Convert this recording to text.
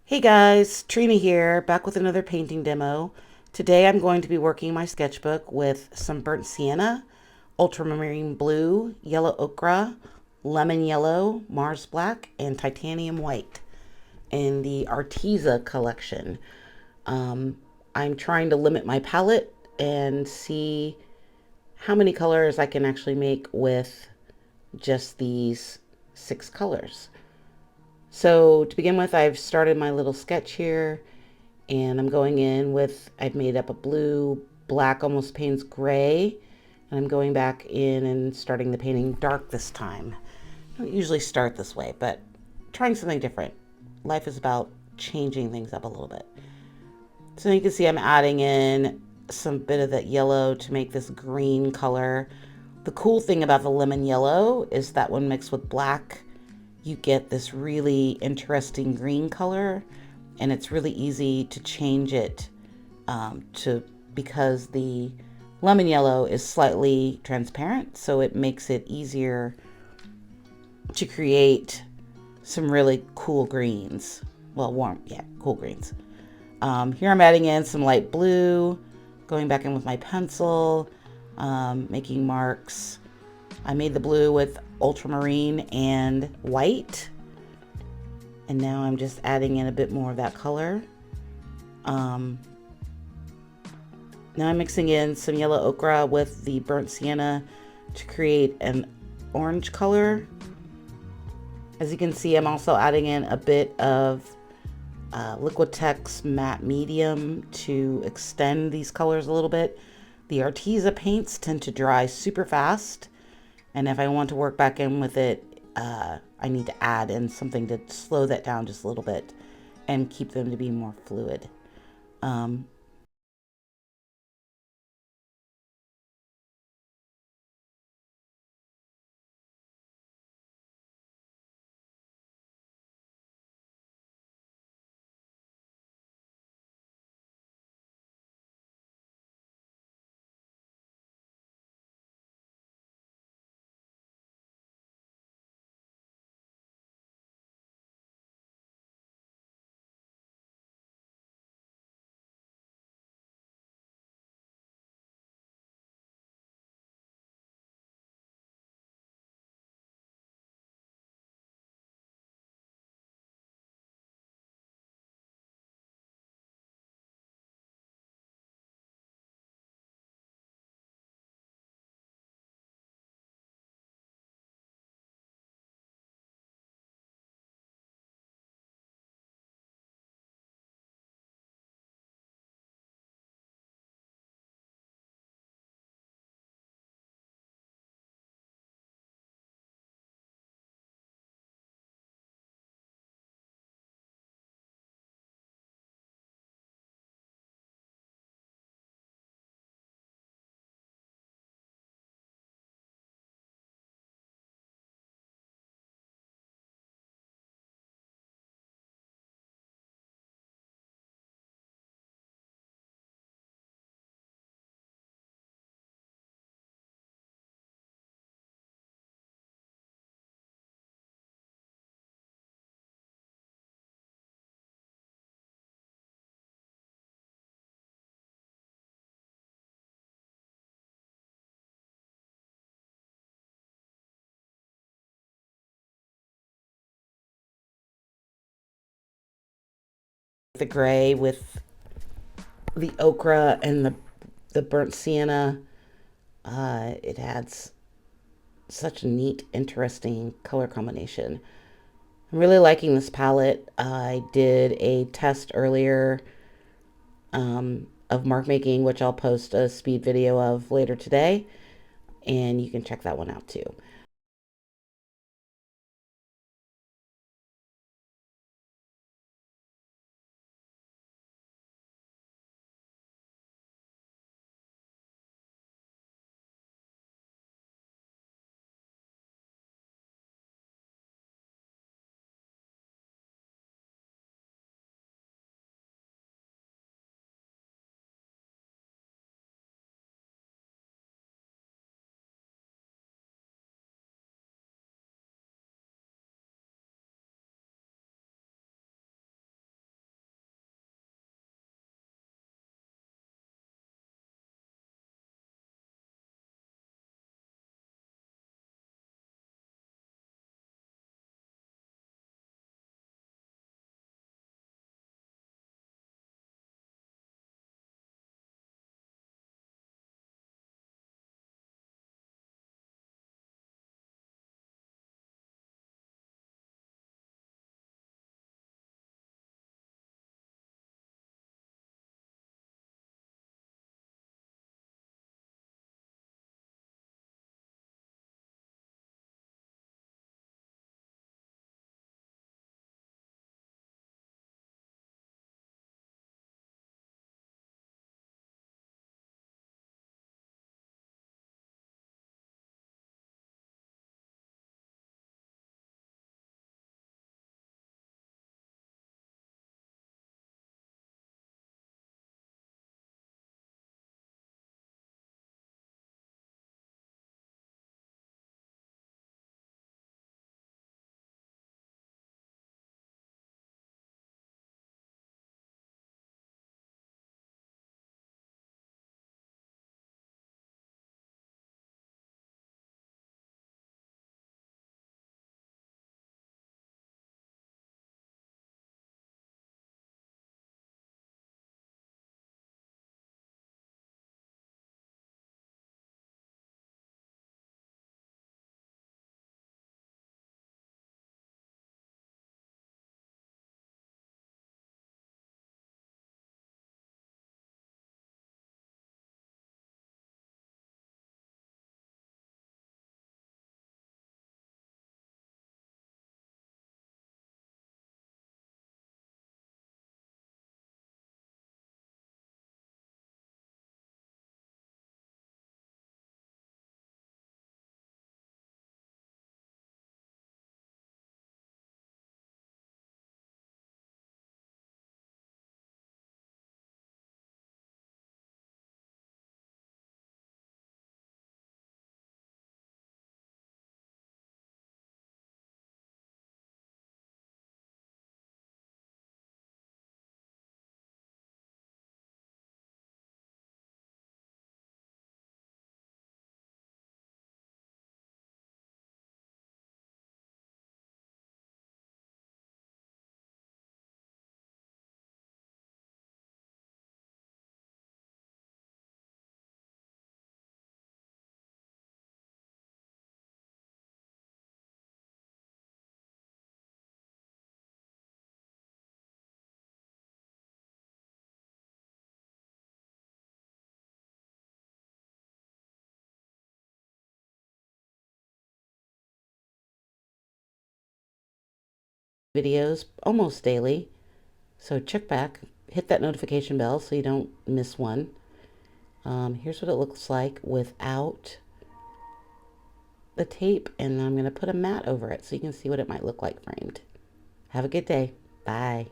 Hey guys, Trina here, back with another painting demo. Today I'm going to be working my sketchbook with some burnt sienna, ultramarine blue, yellow ochre, lemon yellow, Mars black, and titanium white in the Arteza collection. Um, I'm trying to limit my palette and see how many colors I can actually make with just these 6 colors. So to begin with, I've started my little sketch here and I'm going in with, I've made up a blue, black, almost Payne's gray, and I'm going back in and starting the painting dark this time. I don't usually start this way, but trying something different. Life is about changing things up a little bit. So you can see I'm adding in some bit of that yellow to make this green color. The cool thing about the lemon yellow is that when mixed with black, you get this really interesting green color, and it's really easy to change it to because the lemon yellow is slightly transparent, so it makes it easier to create some really cool greens. Well, warm, yeah, cool greens. Here I'm adding in some light blue, going back in with my pencil, making marks. I made the blue with ultramarine and white, and now I'm just adding in a bit more of that color. Um, Now I'm mixing in some yellow ochre with the burnt sienna to create an orange color. As you can see, I'm also adding in a bit of Liquitex matte medium to extend these colors a little bit. The Arteza paints tend to dry super fast, and if I want to work back in with it, I need to add in something to slow that down just a little bit and keep them to be more fluid. Um, the gray with the ochre and the burnt sienna, it adds such a neat, interesting color combination. I'm really liking this palette. I did a test earlier of mark making, which I'll post a speed video of later today, and you can check that one out too. videos almost daily. So check back, hit that notification bell so you don't miss one. Here's what it looks like without the tape, and I'm going to put a mat over it so you can see what it might look like framed. Have a good day. Bye.